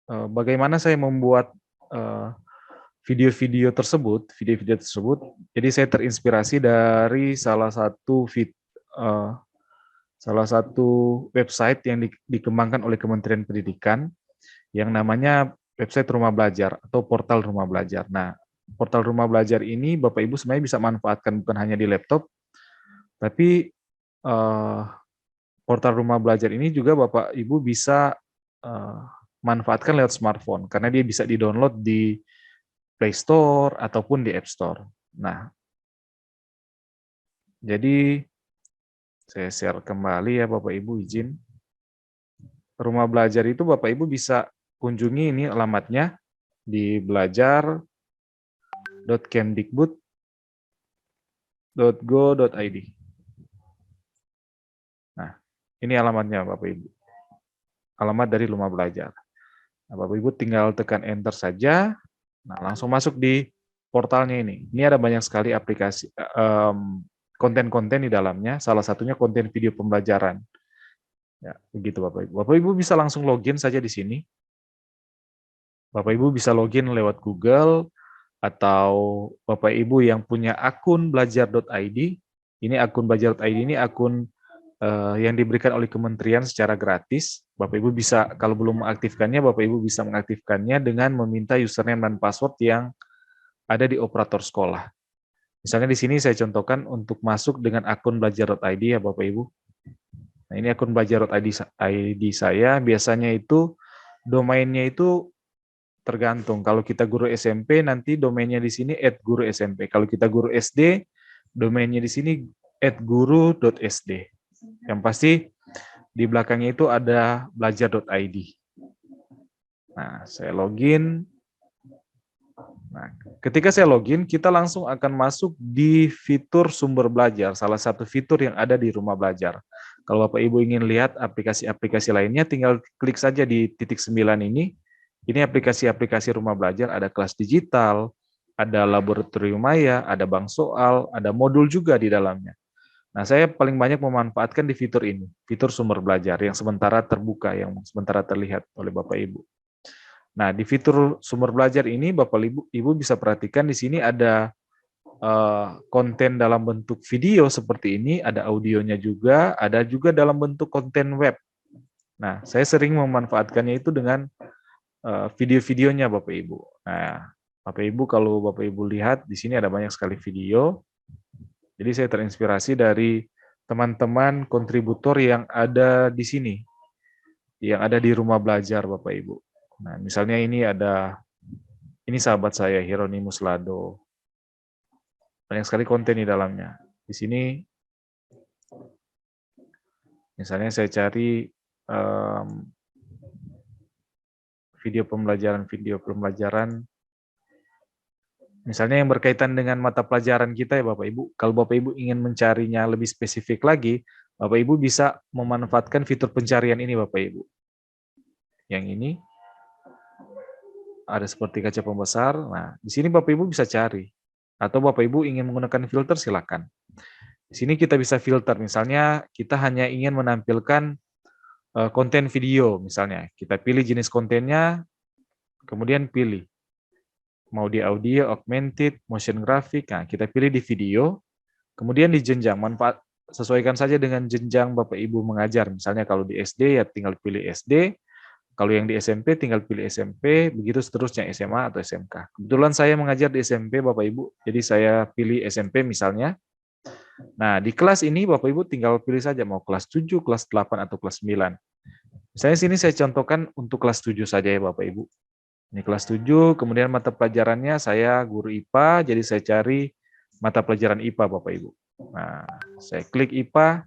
bagaimana saya membuat eh, video-video tersebut, Jadi saya terinspirasi dari eh, salah satu website yang dikembangkan oleh Kementerian Pendidikan yang namanya website Rumah Belajar atau portal Rumah Belajar. Nah, portal Rumah Belajar ini Bapak Ibu sebenarnya bisa manfaatkan bukan hanya di laptop, tapi eh, portal Rumah Belajar ini juga Bapak Ibu bisa eh, manfaatkan lewat smartphone karena dia bisa di-download di Play Store ataupun di App Store. Nah, jadi saya share kembali ya Bapak Ibu izin. Rumah Belajar itu Bapak Ibu bisa kunjungi ini alamatnya di belajar.kemdikbud.go.id. Nah, ini alamatnya Bapak Ibu. Alamat dari Rumah Belajar. Nah, Bapak Ibu tinggal tekan enter saja. Nah, langsung masuk di portalnya ini. Ini ada banyak sekali aplikasi konten-konten di dalamnya. Salah satunya konten video pembelajaran. Ya, begitu Bapak Ibu. Bapak Ibu bisa langsung login saja di sini. Bapak Ibu bisa login lewat Google atau Bapak Ibu yang punya akun belajar.id. Ini akun belajar.id ini akun yang diberikan oleh kementerian secara gratis. Bapak Ibu bisa, kalau belum mengaktifkannya, Bapak Ibu bisa mengaktifkannya dengan meminta username dan password yang ada di operator sekolah. Misalnya di sini saya contohkan untuk masuk dengan akun belajar.id ya Bapak Ibu. Nah, ini akun belajar.id saya, biasanya itu domainnya itu tergantung. Kalau kita guru SMP, nanti domainnya di sini @guru_smp. Kalau kita guru SD, domainnya di sini @guru.sd. Yang pasti di belakangnya itu ada belajar.id. Nah, saya login. Nah, ketika saya login, kita langsung akan masuk di fitur sumber belajar, salah satu fitur yang ada di Rumah Belajar. Kalau Bapak Ibu ingin lihat aplikasi-aplikasi lainnya, tinggal klik saja di titik 9 ini. Ini aplikasi-aplikasi Rumah Belajar, ada kelas digital, ada laboratorium maya, ada bank soal, ada modul juga di dalamnya. Nah, saya paling banyak memanfaatkan di fitur ini, fitur sumber belajar yang sementara terbuka, yang sementara terlihat oleh Bapak Ibu. Nah, di fitur sumber belajar ini, Bapak Ibu bisa perhatikan di sini ada konten dalam bentuk video seperti ini, ada audionya juga, ada juga dalam bentuk konten web. Nah, saya sering memanfaatkannya itu dengan video-videonya Bapak Ibu. Nah, Bapak Ibu kalau Bapak Ibu lihat di sini ada banyak sekali video. Jadi saya terinspirasi dari teman-teman kontributor yang ada di sini, yang ada di Rumah Belajar Bapak Ibu. Nah, misalnya ini sahabat saya Hieronymus Lado. Banyak sekali konten di dalamnya. Di sini misalnya saya cari video pembelajaran misalnya yang berkaitan dengan mata pelajaran kita ya Bapak Ibu. Kalau Bapak Ibu ingin mencarinya lebih spesifik lagi, Bapak Ibu bisa memanfaatkan fitur pencarian ini Bapak Ibu. Yang ini ada seperti kaca pembesar. Nah, di sini Bapak Ibu bisa cari. Atau Bapak Ibu ingin menggunakan filter, silakan. Di sini kita bisa filter, misalnya kita hanya ingin menampilkan konten video, misalnya. Kita pilih jenis kontennya, kemudian pilih. Mau di audio, augmented, motion graphic, nah kita pilih di video, kemudian di jenjang, sesuaikan saja dengan jenjang Bapak Ibu mengajar. Misalnya kalau di SD ya tinggal pilih SD, kalau yang di SMP tinggal pilih SMP, begitu seterusnya SMA atau SMK. Kebetulan saya mengajar di SMP Bapak Ibu, jadi saya pilih SMP misalnya. Nah, di kelas ini Bapak Ibu tinggal pilih saja mau kelas 7, kelas 8, atau kelas 9. Misalnya sini saya contohkan untuk kelas 7 saja ya Bapak Ibu. Ini kelas 7, kemudian mata pelajarannya saya guru IPA, jadi saya cari mata pelajaran IPA Bapak Ibu. Nah, saya klik IPA,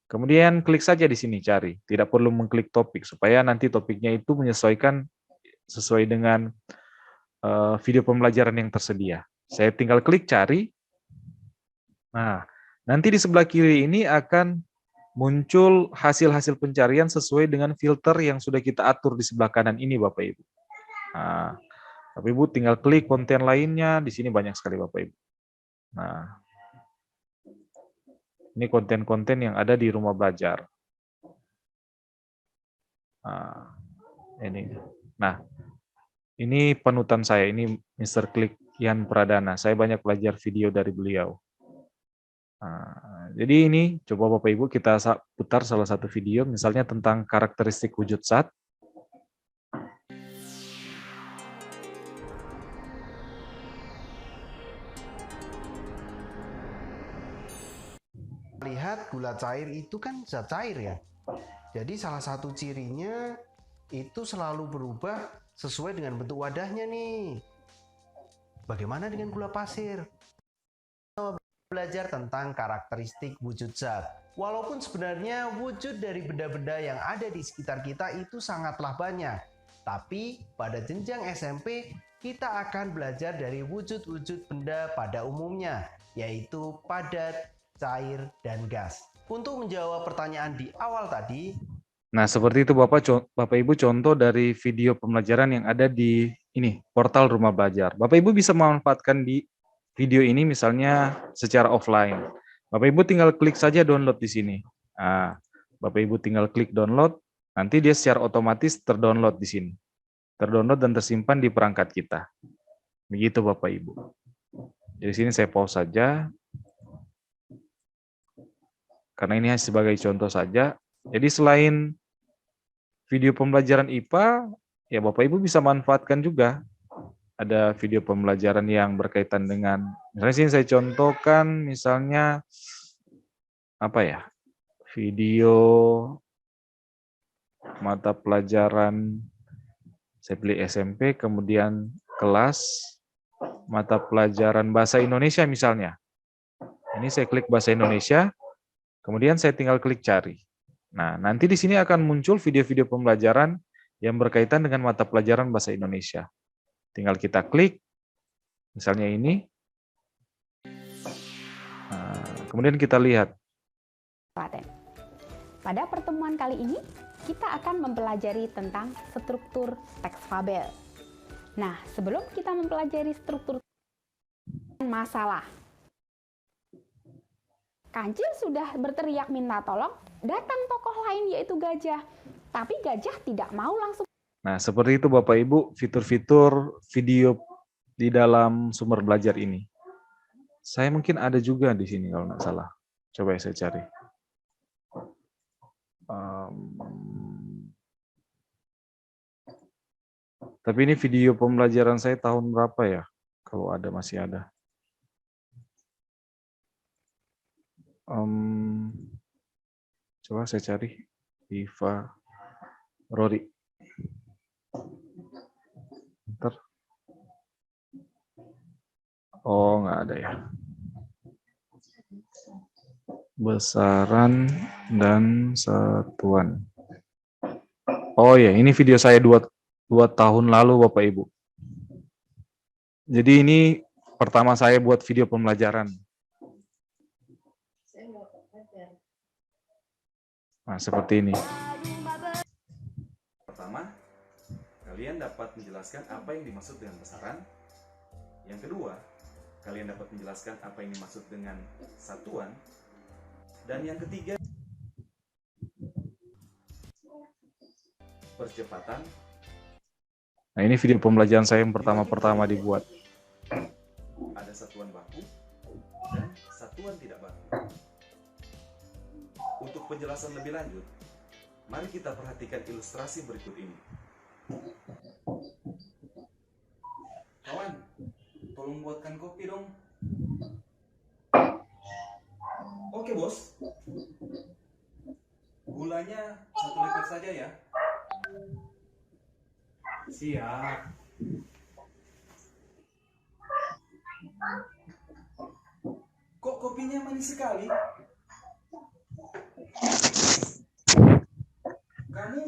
kemudian klik saja di sini cari. Tidak perlu mengklik topik, supaya nanti topiknya itu menyesuaikan sesuai dengan video pembelajaran yang tersedia. Saya tinggal klik cari. Nah, nanti di sebelah kiri ini akan muncul hasil-hasil pencarian sesuai dengan filter yang sudah kita atur di sebelah kanan ini Bapak Ibu. Nah, Bapak Ibu tinggal klik konten lainnya, di sini banyak sekali Bapak Ibu. Nah, ini konten-konten yang ada di Rumah Belajar. Nah, ini. Nah, ini panutan saya, ini Mr. Klik Yan Pradana. Saya banyak belajar video dari beliau. Nah, jadi ini coba Bapak Ibu kita putar salah satu video, misalnya tentang karakteristik wujud zat. Lihat gula cair itu kan zat cair ya. Jadi salah satu cirinya itu selalu berubah sesuai dengan bentuk wadahnya nih. Bagaimana dengan gula pasir? Belajar tentang karakteristik wujud zat. Walaupun sebenarnya wujud dari benda-benda yang ada di sekitar kita itu sangatlah banyak. Tapi pada jenjang SMP kita akan belajar dari wujud-wujud benda pada umumnya, yaitu padat, cair, dan gas. Untuk menjawab pertanyaan di awal tadi, nah, seperti itu Bapak Ibu contoh dari video pembelajaran yang ada di ini, portal Rumah Belajar. Bapak Ibu bisa memanfaatkan di video ini misalnya secara offline. Bapak Ibu tinggal klik saja download di sini. Nah, Bapak Ibu tinggal klik download, nanti dia secara otomatis terdownload di sini. Terdownload dan tersimpan di perangkat kita. Begitu Bapak Ibu. Jadi sini saya pause saja. Karena ini sebagai contoh saja. Jadi selain video pembelajaran IPA, ya Bapak Ibu bisa manfaatkan juga. Ada video pembelajaran yang berkaitan dengan, misalnya sini saya contohkan, misalnya apa ya, video mata pelajaran, saya pilih SMP, kemudian kelas mata pelajaran bahasa Indonesia misalnya. Ini saya klik bahasa Indonesia, kemudian saya tinggal klik cari. Nah, nanti di sini akan muncul video-video pembelajaran yang berkaitan dengan mata pelajaran bahasa Indonesia. Tinggal kita klik, misalnya ini. Nah, kemudian kita lihat. Pada pertemuan kali ini, kita akan mempelajari tentang struktur teks fabel. Nah, sebelum kita mempelajari struktur masalah, Kancil sudah berteriak minta tolong, datang tokoh lain yaitu gajah. Tapi gajah tidak mau langsung. Nah, seperti itu Bapak Ibu, fitur-fitur video di dalam sumber belajar ini. Saya mungkin ada juga di sini kalau nggak salah. Coba saya cari. Tapi ini video pembelajaran saya tahun berapa ya? Kalau ada, masih ada. Coba saya cari. Iva Rory. Bentar. Oh, nggak ada ya. Besaran dan satuan. Oh ya, ini video saya 2 tahun lalu Bapak Ibu. Jadi ini pertama saya buat video pembelajaran. Nah, seperti ini. Pertama, kalian dapat menjelaskan apa yang dimaksud dengan besaran. Yang kedua, kalian dapat menjelaskan apa yang dimaksud dengan satuan. Dan yang ketiga, percepatan. Nah, ini video pembelajaran saya yang pertama dibuat. Ada satuan baku dan satuan tidak baku. Untuk penjelasan lebih lanjut, mari kita perhatikan ilustrasi berikut ini. Kawan, tolong buatkan kopi dong. Oke, Bos. Gulanya 1 liter saja ya. Siap. Kok kopinya manis sekali? Kamu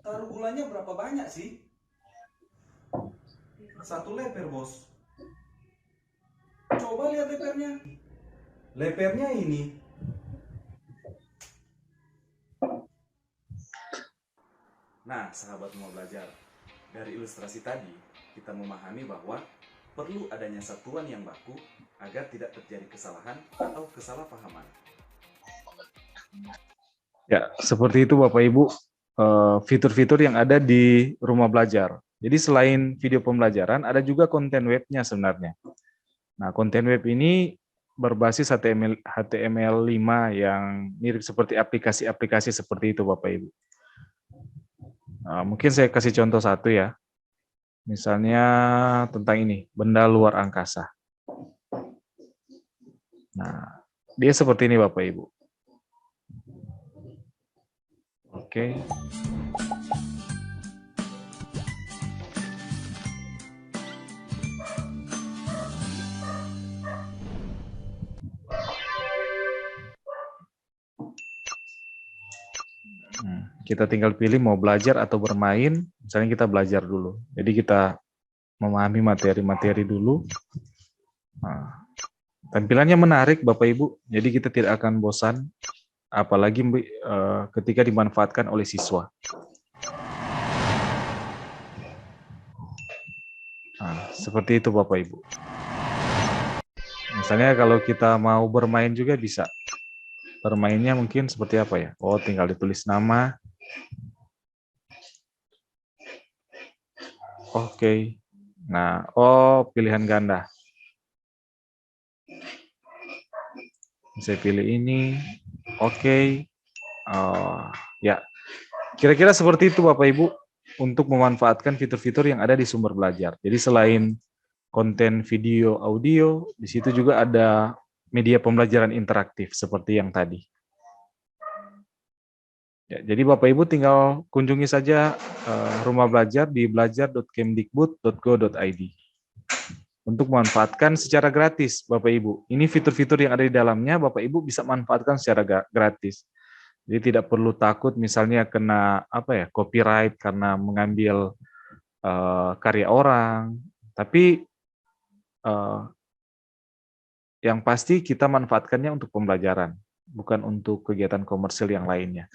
taruh gulanya berapa banyak sih? 1 leper, Bos. Coba lihat lepernya. Lepernya ini. Nah, sahabat mau belajar. Dari ilustrasi tadi, kita memahami bahwa perlu adanya satuan yang baku agar tidak terjadi kesalahan atau kesalahpahaman. Ya, seperti itu Bapak Ibu. fitur-fitur yang ada di rumah belajar. Jadi selain video pembelajaran, ada juga konten webnya sebenarnya. Nah, konten web ini berbasis HTML5 yang mirip seperti aplikasi-aplikasi seperti itu, Bapak Ibu. Nah, mungkin saya kasih contoh satu ya. Misalnya tentang ini, benda luar angkasa. Nah, dia seperti ini Bapak Ibu. Oke. Kita tinggal pilih mau belajar atau bermain. Misalnya kita belajar dulu. Jadi kita memahami materi-materi dulu. Nah, tampilannya menarik Bapak Ibu. Jadi kita tidak akan bosan. Apalagi ketika dimanfaatkan oleh siswa. Nah, seperti itu Bapak Ibu. Misalnya kalau kita mau bermain juga bisa. Bermainnya mungkin seperti apa ya? Oh, tinggal ditulis nama. Oke. Nah, pilihan ganda. Saya pilih ini. Oke. Ya. Kira-kira seperti itu Bapak Ibu untuk memanfaatkan fitur-fitur yang ada di sumber belajar. Jadi selain konten video, audio, di situ juga ada media pembelajaran interaktif seperti yang tadi. Ya, jadi Bapak Ibu tinggal kunjungi saja rumah belajar di belajar.kemdikbud.go.id untuk memanfaatkan secara gratis, Bapak Ibu. Ini fitur-fitur yang ada di dalamnya, Bapak Ibu bisa manfaatkan secara gratis. Jadi tidak perlu takut misalnya kena copyright karena mengambil karya orang. Tapi yang pasti kita manfaatkannya untuk pembelajaran, bukan untuk kegiatan komersil yang lainnya.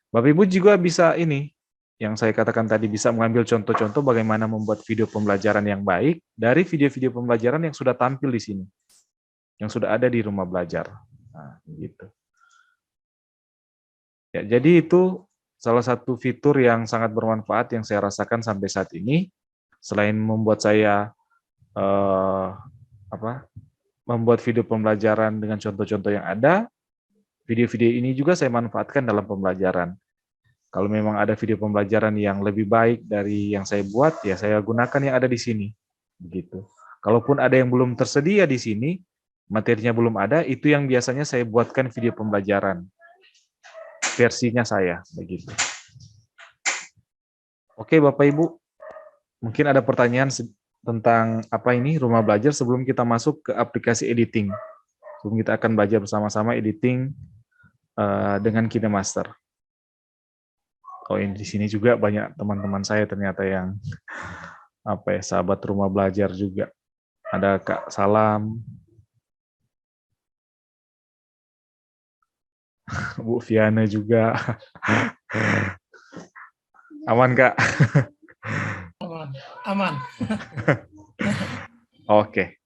Bapak Ibu juga bisa ini, yang saya katakan tadi, bisa mengambil contoh-contoh bagaimana membuat video pembelajaran yang baik dari video-video pembelajaran yang sudah tampil di sini, yang sudah ada di rumah belajar. Nah, gitu. Ya, jadi itu salah satu fitur yang sangat bermanfaat yang saya rasakan sampai saat ini. Selain membuat saya membuat video pembelajaran dengan contoh-contoh yang ada, video-video ini juga saya manfaatkan dalam pembelajaran. Kalau memang ada video pembelajaran yang lebih baik dari yang saya buat, ya saya gunakan yang ada di sini. Begitu. Kalaupun ada yang belum tersedia di sini, materinya belum ada, itu yang biasanya saya buatkan video pembelajaran. Versinya saya, begitu. Oke Bapak Ibu, mungkin ada pertanyaan tentang apa ini rumah belajar sebelum kita masuk ke aplikasi editing. Sebelum kita akan belajar bersama-sama editing dengan KineMaster. Oh, ini di sini juga banyak teman-teman saya ternyata yang sahabat rumah belajar juga. Ada Kak Salam, Bu Fiana juga. Aman Kak? Aman. Oke.